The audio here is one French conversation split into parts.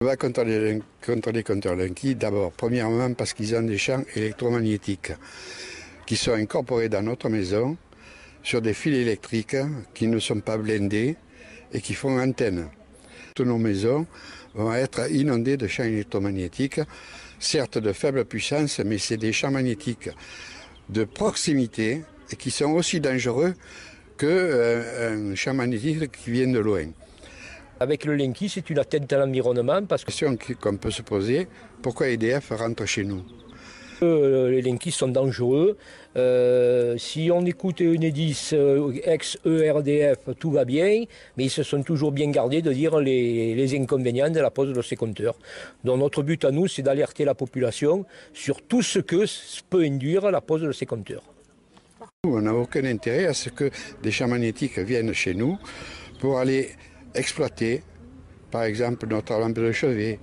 va contre les compteurs Linky, d'abord, premièrement, parce qu'ils ont des champs électromagnétiques qui sont incorporés dans notre maison sur des fils électriques qui ne sont pas blindés et qui font antenne. Toutes nos maisons vont être inondées de champs électromagnétiques, certes de faible puissance, mais c'est des champs magnétiques de proximité et qui sont aussi dangereux qu'un champ magnétique qui vient de loin. Avec le Linky, c'est une atteinte à l'environnement parce que... La question qu'on peut se poser, pourquoi EDF rentre chez nous? Les Linky sont dangereux. Si on écoute Enedis, ex-ERDF, tout va bien, mais ils se sont toujours bien gardés de dire les inconvénients de la pose de ces compteurs. Donc notre but à nous, c'est d'alerter la population sur tout ce que peut induire la pose de ces compteurs. On n'a aucun intérêt à ce que des champs magnétiques viennent chez nous pour aller exploiter, par exemple, notre lampe de chevet,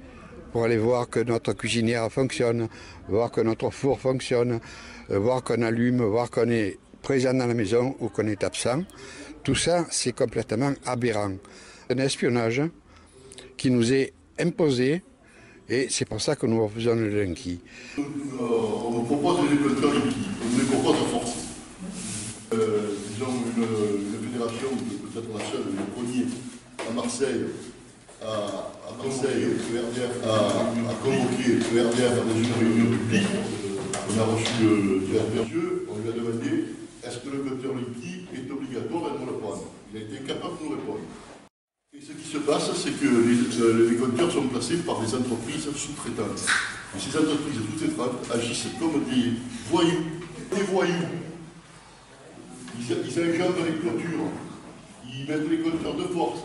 pour aller voir que notre cuisinière fonctionne, voir que notre four fonctionne, voir qu'on allume, voir qu'on est présent dans la maison ou qu'on est absent. Tout ça, c'est complètement aberrant. Un espionnage qui nous est imposé et c'est pour ça que nous refusons le Linky. On nous propose des compteurs Linky, on nous les propose à force. Disons une fédération, peut-être la seule, le premier, à Marseille, à ERDF a convoqué ERDF à une réunion publique. On a reçu le directeur, on lui a demandé est-ce que le compteur Linky est obligatoire de nous répondre. Il a été incapable de nous répondre. Et ce qui se passe, c'est que les compteurs sont placés par des entreprises sous-traitantes. Et ces entreprises sous-traitantes agissent comme des voyous. Des voyous. Ils enjambent les clôtures. Ils mettent les compteurs de force.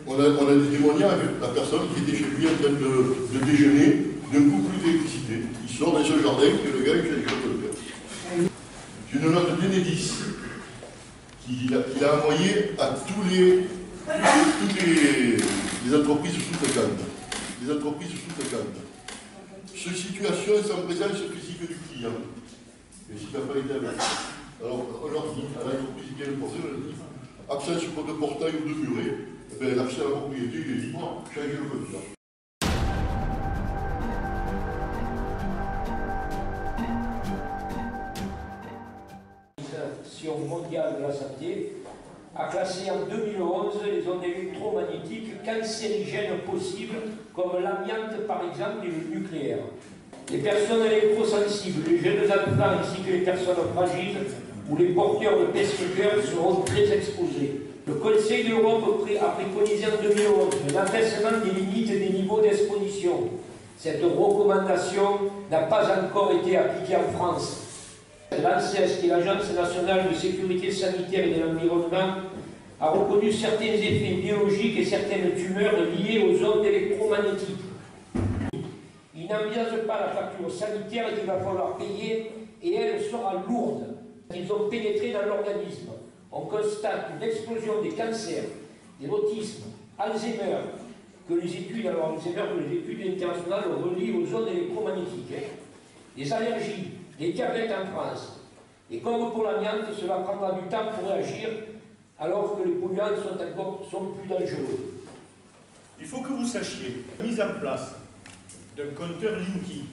On a des témoignages, la personne qui était chez lui en train de déjeuner, d'un coup plus d'électricité. Il sort dans ce jardin que le gars il fait des compteurs. C'est une note d'Enedis qu'il a envoyée à toutes les entreprises sous-traitantes. Les entreprises sous-traitantes. Cette situation est en présence physique du client. Et s'il n'a pas été avec. Alors, on leur dit, à l'entreprise qui a le portail, on leur dit absence de portail ou de muret, l'accès à la propriété, il est libre, changez le compteur. L'Organisation mondiale de la santé a classé en 2011 les ondes électromagnétiques cancérigènes possibles, comme l'amiante par exemple et le nucléaire. Les personnes électrosensibles, les jeunes enfants ainsi que les personnes fragiles ou les porteurs de pestiférés seront très exposés. Le Conseil de l'Europe a préconisé en 2011 l'abaissement des limites des niveaux d'exposition. Cette recommandation n'a pas encore été appliquée en France. L'ANSES, qui est l'Agence nationale de sécurité sanitaire et de l'environnement, a reconnu certains effets biologiques et certaines tumeurs liées aux ondes électromagnétiques. Il n'envisage pas la facture sanitaire qu'il va falloir payer et elle sera lourde. Ils ont pénétré dans l'organisme. On constate une explosion des cancers, de l'autisme, Alzheimer, que les études internationales relient aux ondes électromagnétiques, des allergies, des diabètes en France. Et comme pour l'amiante, cela prendra du temps pour réagir, alors que les polluants sont plus dangereux. Il faut que vous sachiez, la mise en place d'un compteur Linky,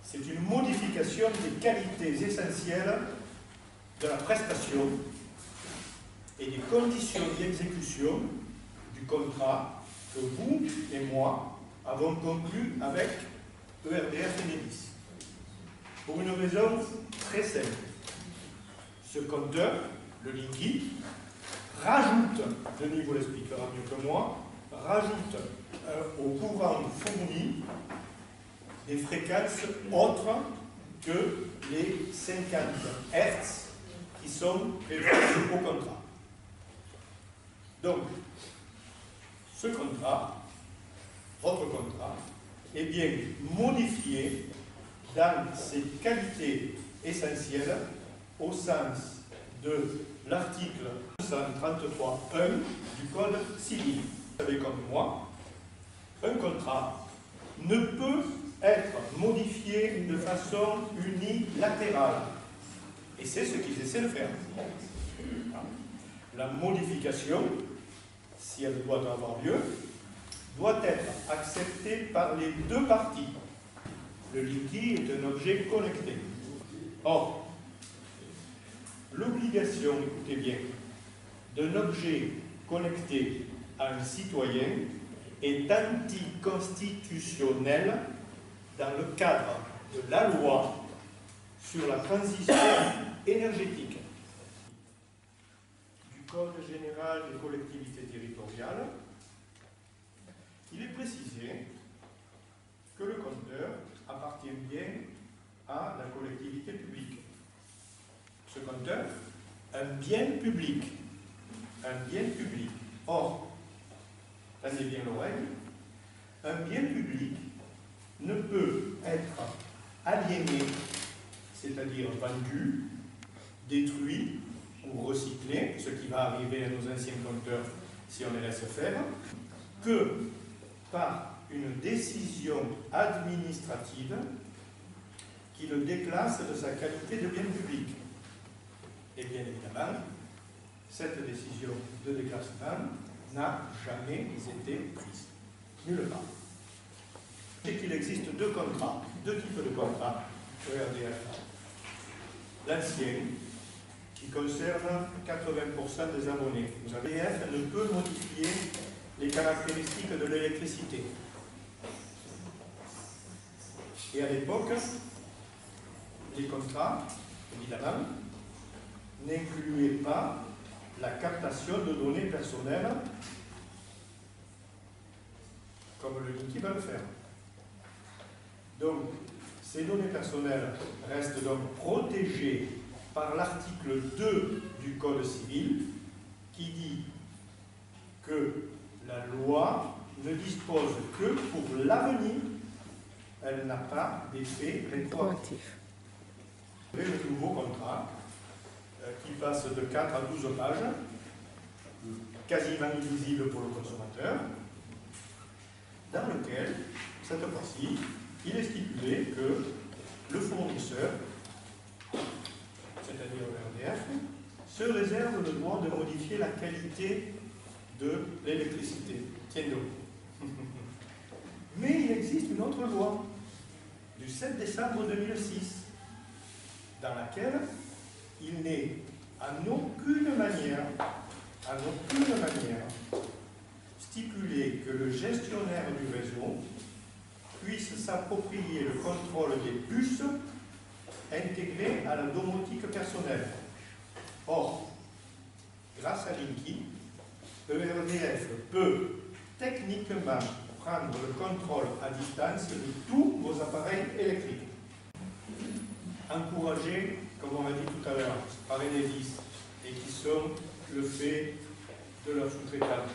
c'est une modification des qualités essentielles de la prestation et des conditions d'exécution du contrat que vous et moi avons conclu avec ERDF Enedis. Pour une raison très simple. Ce compteur, le Linky, rajoute, Denis vous l'expliquera mieux que moi, rajoute au courant fourni des fréquences autres que les 50 Hz qui sont prévus au contrat. Donc, ce contrat, votre contrat, est bien modifié dans ses qualités essentielles au sens de l'article 133.1 du Code civil. Vous savez comme moi, un contrat ne peut être modifié de façon unilatérale. Et c'est ce qu'ils essaient de faire. La modification, si elle doit avoir lieu, doit être accepté par les deux parties. Le Linky est un objet connecté. Or, l'obligation, écoutez bien, d'un objet connecté à un citoyen est anticonstitutionnelle dans le cadre de la loi sur la transition énergétique, du Code général des collectivités territoriales. Il est précisé que le compteur appartient bien à la collectivité publique. Ce compteur, un bien public. Un bien public. Or, tenez bien l'oreille, un bien public ne peut être aliéné, c'est-à-dire vendu, détruit ou recyclé, ce qui va arriver à nos anciens compteurs si on les laisse faire, que par une décision administrative qui le déclasse de sa qualité de bien public. Et bien évidemment, cette décision de déclassement n'a jamais été prise. Nulle part. C'est qu'il existe deux contrats, deux types de contrats ERDF. L'ancien, qui concerne 80% des abonnés. ERDF ne peut modifier les caractéristiques de l'électricité. Et à l'époque, les contrats, évidemment, n'incluaient pas la captation de données personnelles comme le Linky va le faire. Donc, ces données personnelles restent donc protégées par l'article 2 du Code civil qui dit que la loi ne dispose que pour l'avenir, elle n'a pas d'effet rétroactif. Vous avez le nouveau contrat qui passe de 4 à 12 pages, quasiment illisible pour le consommateur, dans lequel, cette fois-ci, il est stipulé que le fournisseur, c'est-à-dire l'ERDF, se réserve le droit de modifier la qualité de l'électricité. Tiens donc. Mais il existe une autre loi du 7 décembre 2006 dans laquelle il n'est en aucune manière stipulé que le gestionnaire du réseau puisse s'approprier le contrôle des puces intégrées à la domotique personnelle. Or, grâce à Linky, ERDF peut techniquement prendre le contrôle à distance de tous vos appareils électriques. Encouragés, comme on l'a dit tout à l'heure, par Enedis, et qui sont le fait de leur sous-traitance.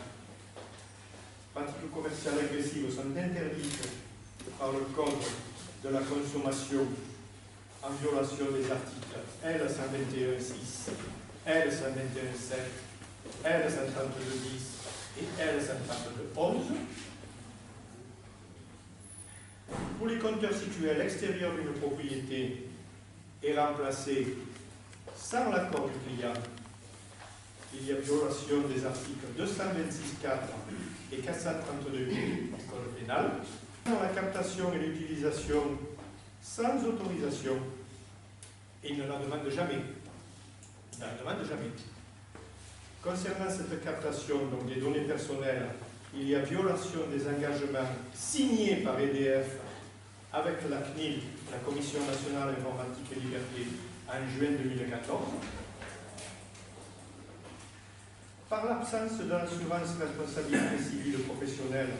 Pratiques commerciales agressives sont interdites par le Code de la consommation en violation des articles L121.6, L121.7, L132.10 et L132.11. Pour les compteurs situés à l'extérieur d'une propriété et remplacés sans l'accord du client, il y a violation des articles 226.4 et 432 du Code pénal. Dans la captation et l'utilisation sans autorisation, et il ne la demande jamais. Il ne la demande jamais. Concernant cette captation donc des données personnelles, il y a violation des engagements signés par EDF avec la CNIL, la Commission nationale informatique et liberté, en juin 2014. Par l'absence de l'assurance responsabilité civile professionnelle,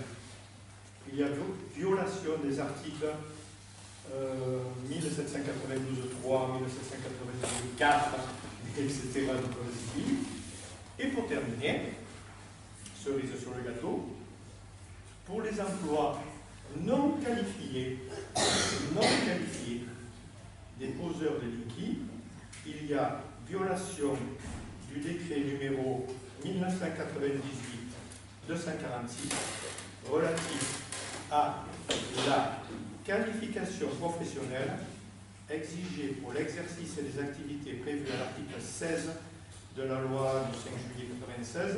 il y a violation des articles 1792.3, 1792.4, etc. du Code civil. Et pour terminer, cerise sur le gâteau, pour les emplois non qualifiés des poseurs de Linky, il y a violation du décret numéro 1998-246 relatif à la qualification professionnelle exigée pour l'exercice des activités prévues à l'article 16 de la loi du 5 juillet 1996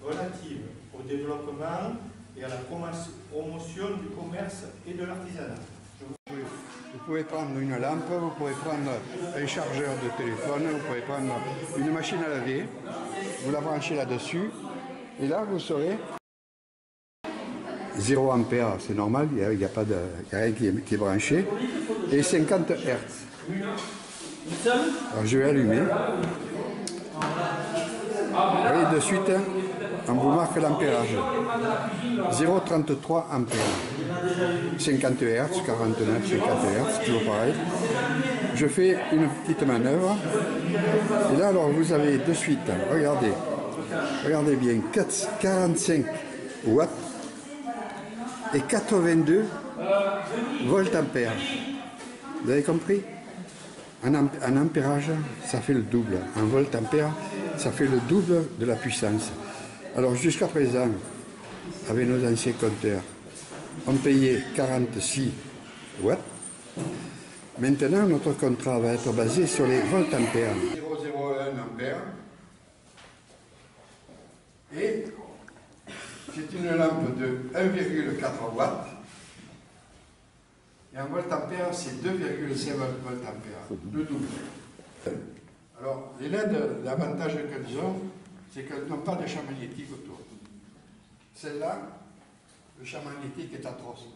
relative au développement et à la promotion du commerce et de l'artisanat. Vous pouvez prendre une lampe, vous pouvez prendre un chargeur de téléphone, vous pouvez prendre une machine à laver, vous la branchez là-dessus, et là vous serez 0 ampère, c'est normal, il n'y a rien qui est branché, et 50 Hz. Alors je vais allumer. Vous voyez de suite, on vous marque l'ampérage. 0,33 ampères. 50 Hz, 49, 50 Hz, toujours pareil. Je fais une petite manœuvre. Et là, alors, vous avez de suite, regardez bien, 45 watts et 82 volts ampères. Vous avez compris? Un ampérage, ça fait le double. Un volt ampère, ça fait le double de la puissance. Alors jusqu'à présent, avec nos anciens compteurs, on payait 46 watts. Maintenant, notre contrat va être basé sur les volts ampères. 0,01 ampère. Et c'est une lampe de 1,4 watts. Et en volt ampère, c'est 2,7 volts ampère, le double. Alors, les LED, l'avantage qu'elles ont, c'est qu'elles n'ont pas de champ magnétique autour. Celle-là, le champ magnétique est atroce.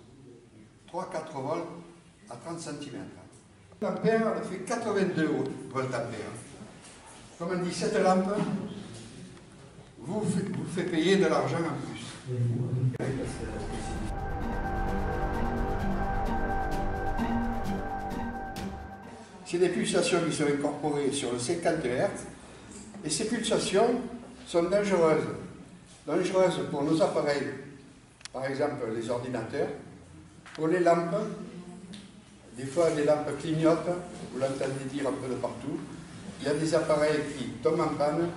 3-4 volts à 30 cm. L'ampère, elle fait 82 volts ampère. Comme on dit, cette lampe vous fait payer de l'argent en plus. C'est des pulsations qui sont incorporées sur le 50 Hz et ces pulsations sont dangereuses. Dangereuses pour nos appareils, par exemple les ordinateurs, pour les lampes. Des fois, les lampes clignotent, vous l'entendez dire un peu de partout. Il y a des appareils qui tombent en panne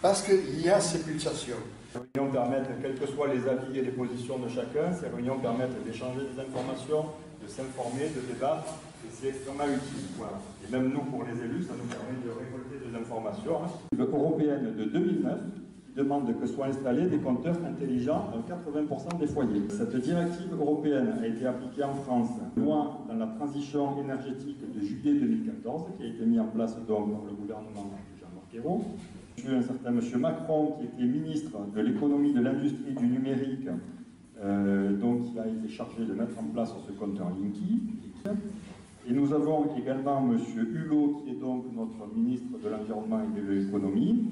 parce qu'il y a ces pulsations. Ces réunions permettent, quels que soient les avis et les positions de chacun, ces réunions permettent d'échanger des informations, de s'informer, de débattre, et c'est extrêmement utile. Voilà. Et même nous, pour les élus, ça nous permet de récolter des informations. Européenne de 2009 qui demande que soient installés des compteurs intelligents dans 80% des foyers. Cette directive européenne a été appliquée en France, loin dans la transition énergétique de juillet 2014, qui a été mise en place donc par le gouvernement de Jean-Marc Ayrault. Un certain M. Macron, qui était ministre de l'économie, de l'industrie, du numérique, donc il a été chargé de mettre en place ce compteur Linky. Et nous avons également M. Hulot, qui est donc notre ministre de l'Environnement et de l'économie.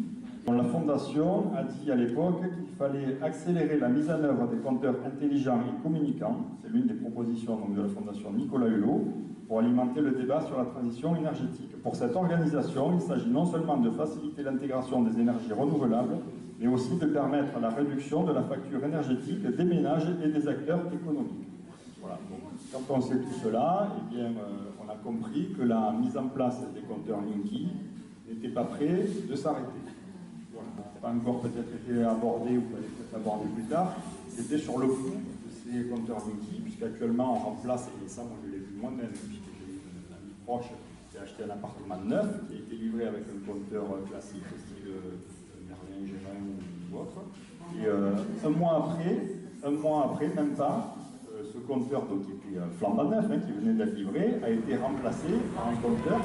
La Fondation a dit à l'époque qu'il fallait accélérer la mise en œuvre des compteurs intelligents et communicants. C'est l'une des propositions donc, de la Fondation Nicolas Hulot pour alimenter le débat sur la transition énergétique. Pour cette organisation, il s'agit non seulement de faciliter l'intégration des énergies renouvelables, mais aussi de permettre la réduction de la facture énergétique des ménages et des acteurs économiques. Voilà. Donc, quand on sait tout cela, eh bien, on a compris que la mise en place des compteurs Linky n'était pas près de s'arrêter. Voilà. Ça n'a pas encore peut-être été abordé ou peut-être abordé plus tard. C'était sur le coût de ces compteurs Linky, puisqu'actuellement on remplace, et ça moi je l'ai vu moi-même, puisque j'ai eu un ami proche qui a acheté un appartement neuf, qui a été livré avec un compteur classique, style Merlin, Gérin ou autre. Et un mois après, même pas, ce compteur donc, qui était flambant neuf, qui venait d'être livré, a été remplacé par un compteur